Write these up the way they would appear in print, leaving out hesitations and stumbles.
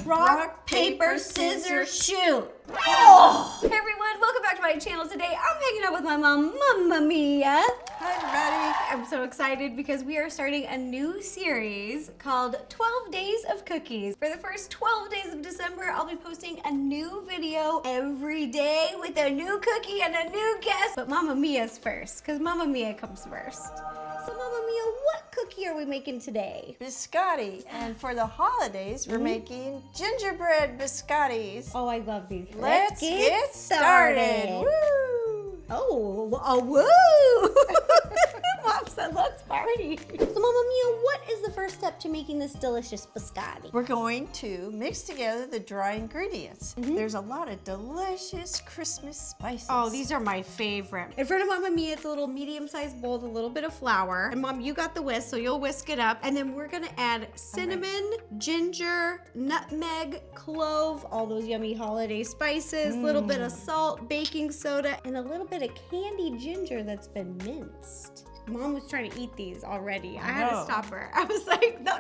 Rock, paper, scissors, shoot. Oh! Hey everyone, welcome back to my channel. Today I'm hanging out with my mom, Mamma Mia. Hi everybody. I'm so excited because we are starting a new series called 12 Days of Cookies. For the first 12 days of December, I'll be posting a new video every day with a new cookie and a new guest. But Mamma Mia's first, because Mamma Mia comes first. So Mamma Mia, what cookie are we making today? Biscotti. And for the holidays, we're making gingerbread biscottis. Oh, I love these. Let's get started. Woo! Oh, woo! Mom said, let's party. So Mamma Mia, what is the first step to making this delicious biscotti? We're going to mix together the dry ingredients. There's a lot of delicious Christmas spices. Oh, these are my favorite. In front of Mamma Mia, it's a little medium-sized bowl with a little bit of flour. And Mom, you got the whisk, so you'll whisk it up. And then we're gonna add cinnamon, ginger, nutmeg, clove, all those yummy holiday spices, a little bit of salt, baking soda, and a little bit of candied ginger that's been minced. Mom was trying to eat these already. I had to stop her. I was like, no.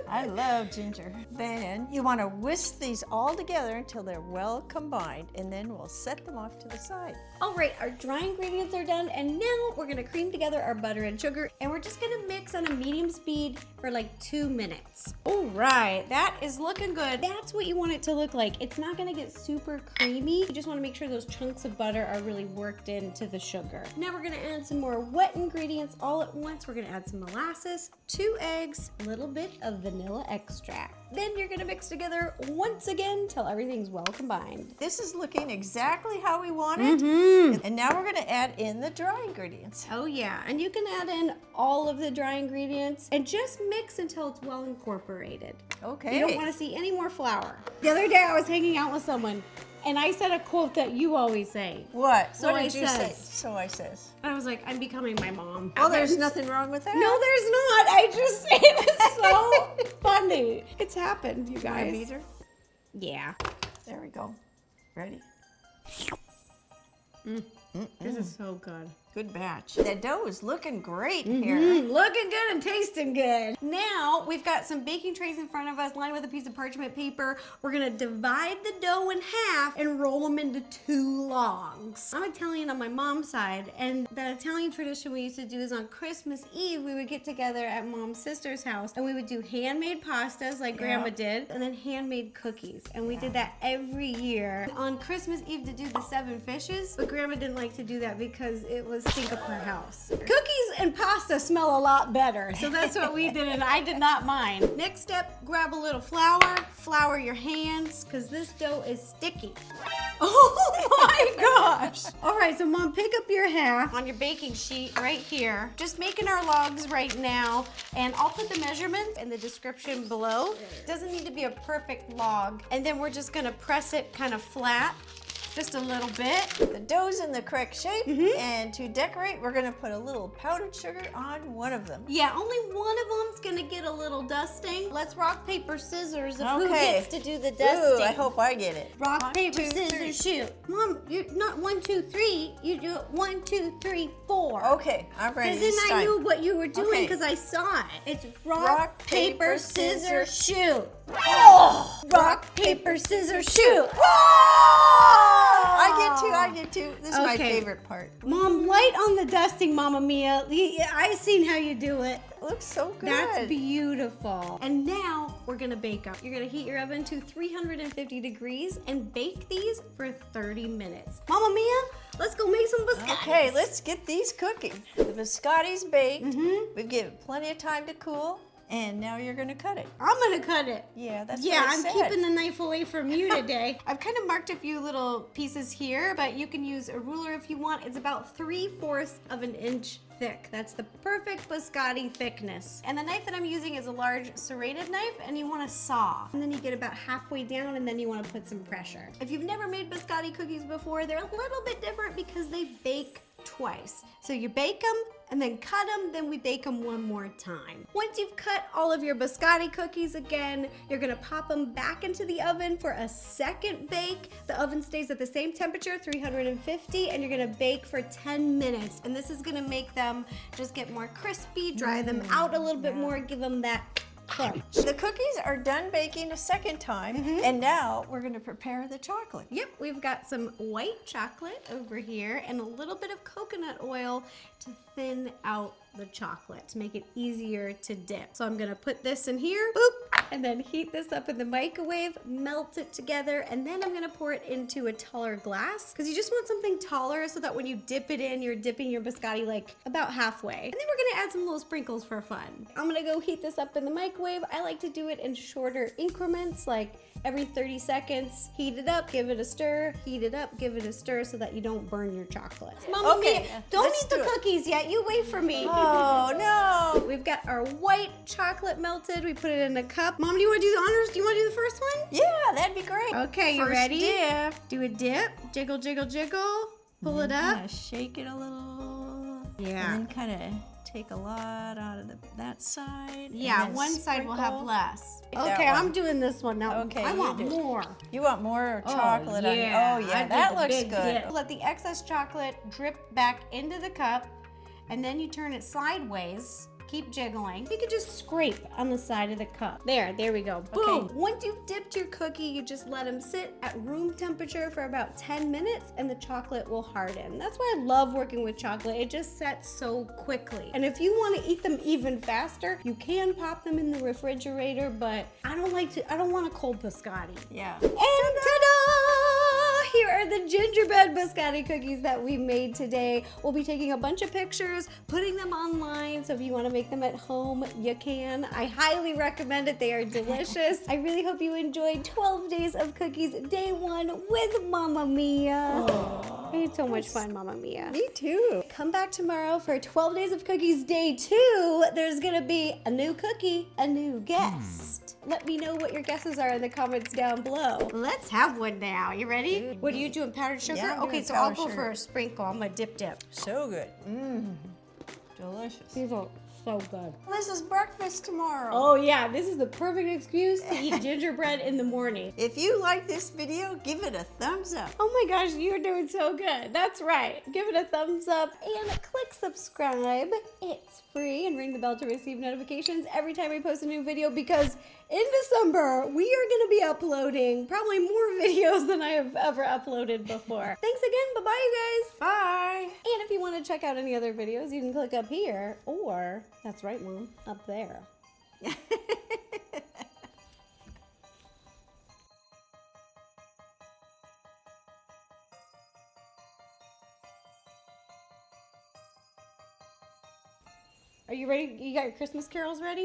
I love ginger. Then you want to whisk these all together until they're well combined, and then we'll set them off to the side. All right, our dry ingredients are done, and now we're gonna cream together our butter and sugar, and we're just gonna mix on a medium speed for like 2 minutes. All right, that is looking good. That's what you want it to look like. It's not gonna get super creamy. You just wanna make sure those chunks of butter are really worked into the sugar. Now we're gonna add some more wet ingredients all at once. We're gonna add some molasses, 2 eggs, a little bit of vanilla extract. Then you're gonna mix together once again till everything's well combined. This is looking exactly how we want it. And now we're going to add in the dry ingredients. Oh yeah, and you can add in all of the dry ingredients and just mix until it's well incorporated. Okay. You don't want to see any more flour. The other day I was hanging out with someone and I said a quote that you always say. What? So what did I you say? says. So I says. I was like, I'm becoming my mom. Well, there's nothing wrong with that. No, there's not. I just, it was so funny. It's happened, you guys. Either? Yeah. There we go. Ready? This is so good. Good batch. That dough is looking great here. Looking good and tasting good. Now we've got some baking trays in front of us lined with a piece of parchment paper. We're gonna divide the dough in half and roll them into 2 logs. I'm Italian on my mom's side, and the Italian tradition we used to do is on Christmas Eve, we would get together at Mom's sister's house and we would do handmade pastas like Grandma did, and then handmade cookies. And we did that every year on Christmas Eve to do the 7 fishes, but Grandma didn't like to do that because it was stink up her house. Cookies and pasta smell a lot better, so that's what we did, and I did not mind. Next step, grab a little flour, flour your hands, because this dough is sticky. Oh my gosh! All right, so Mom, pick up your half on your baking sheet right here. Just making our logs right now, and I'll put the measurements in the description below. It doesn't need to be a perfect log, and then we're just gonna press it kind of flat. Just a little bit. The dough's in the correct shape, and to decorate, we're gonna put a little powdered sugar on one of them. Yeah, only one of them's gonna get a little dusting. Let's rock, paper, scissors of who gets to do the dusting. Ooh, I hope I get it. Rock, paper, scissors, shoot. Mom, you're not 1, 2, 3. You do it 1, 2, 3, 4. Okay, I'm ready Because this then time. I knew what you were doing Okay. because I saw it. It's Rock, paper, scissors, shoot. Oh! Rock, paper, scissors, shoot. I get two. This is my favorite part. Mom, light on the dusting, Mamma Mia. I've seen how you do it. It looks so good. That's beautiful. And now we're gonna bake them. You're gonna heat your oven to 350 degrees and bake these for 30 minutes. Mamma Mia, let's go make some biscotti. Okay, let's get these cooking. The biscotti's baked. We've given plenty of time to cool. And now you're gonna cut it. I'm gonna cut it. Yeah, that's Yeah, what I I'm said. keeping the knife away from you today. I've kind of marked a few little pieces here, but you can use a ruler if you want. It's about 3/4 of an inch thick. That's the perfect biscotti thickness. And the knife that I'm using is a large serrated knife, and you want to saw. And then you get about halfway down, and then you want to put some pressure. If you've never made biscotti cookies before, they're a little bit different because they bake twice. So you bake them and then cut them, then we bake them one more time. Once you've cut all of your biscotti cookies again, you're gonna pop them back into the oven for a second bake. The oven stays at the same temperature, 350, and you're gonna bake for 10 minutes. And this is gonna make them just get more crispy, dry them out a little bit more, give them that crunch. The cookies are done baking a second time, and now we're gonna prepare the chocolate. Yep, we've got some white chocolate over here and a little bit of coconut oil to thin out the chocolate to make it easier to dip. So I'm gonna put this in here, boop, and then heat this up in the microwave, melt it together, and then I'm gonna pour it into a taller glass because you just want something taller so that when you dip it in, you're dipping your biscotti like about halfway. And then we're gonna add some little sprinkles for fun. I'm gonna go heat this up in the microwave. I like to do it in shorter increments, like every 30 seconds. Heat it up, give it a stir, heat it up, give it a stir so that you don't burn your chocolate. Mama Mia, don't eat the cookies yet. You wait for me. Oh, no. We've got our white chocolate melted. We put it in a cup. Mom, do you want to do the honors? Do you want to do the first one? Yeah, that'd be great. Okay, you First ready? dip. Do a dip. Jiggle, jiggle, jiggle. Pull it up. Kinda shake it a little. Yeah. And then kind of take a lot out of that side. Yeah, and then one side will have sprinkle. less. That Okay, one. I'm doing this one now. Okay, I you want do. more. You want more chocolate on it? Oh, I yeah, did that the looks big good. dip. Let the excess chocolate drip back into the cup, and then you turn it sideways. Keep jiggling. You could just scrape on the side of the cup. There we go. Boom. Okay. Once you've dipped your cookie, you just let them sit at room temperature for about 10 minutes and the chocolate will harden. That's why I love working with chocolate. It just sets so quickly. And if you want to eat them even faster, you can pop them in the refrigerator, but I don't want a cold biscotti. Yeah. And ta-da! Here are the gingerbread biscotti cookies that we made today. We'll be taking a bunch of pictures, putting them online, so if you want to make them at home, you can. I highly recommend it. They are delicious. I really hope you enjoyed 12 days of cookies, day 1 with Mama Mia. Oh, I had so much fun, Mama Mia. Me too. Come back tomorrow for 12 days of cookies, day 2. There's gonna be a new cookie, a new guest. Let me know what your guesses are in the comments down below. Let's have one now. You ready? What are you doing, powdered sugar? Yeah, I'm Okay, doing so I'll powdered go sugar. for a sprinkle. I'm gonna dip. So good. Delicious. These are so good. This is breakfast tomorrow. Oh yeah, this is the perfect excuse to eat gingerbread in the morning. If you like this video, give it a thumbs up. Oh my gosh, you're doing so good. That's right. Give it a thumbs up and click subscribe. It's free, and ring the bell to receive notifications every time I post a new video, because in December, we are going to be uploading probably more videos than I have ever uploaded before. Thanks again. Bye-bye, you guys. Bye. And if you want to check out any other videos, you can click up here, or, that's right, Mom, up there. Are you ready? You got your Christmas carols ready?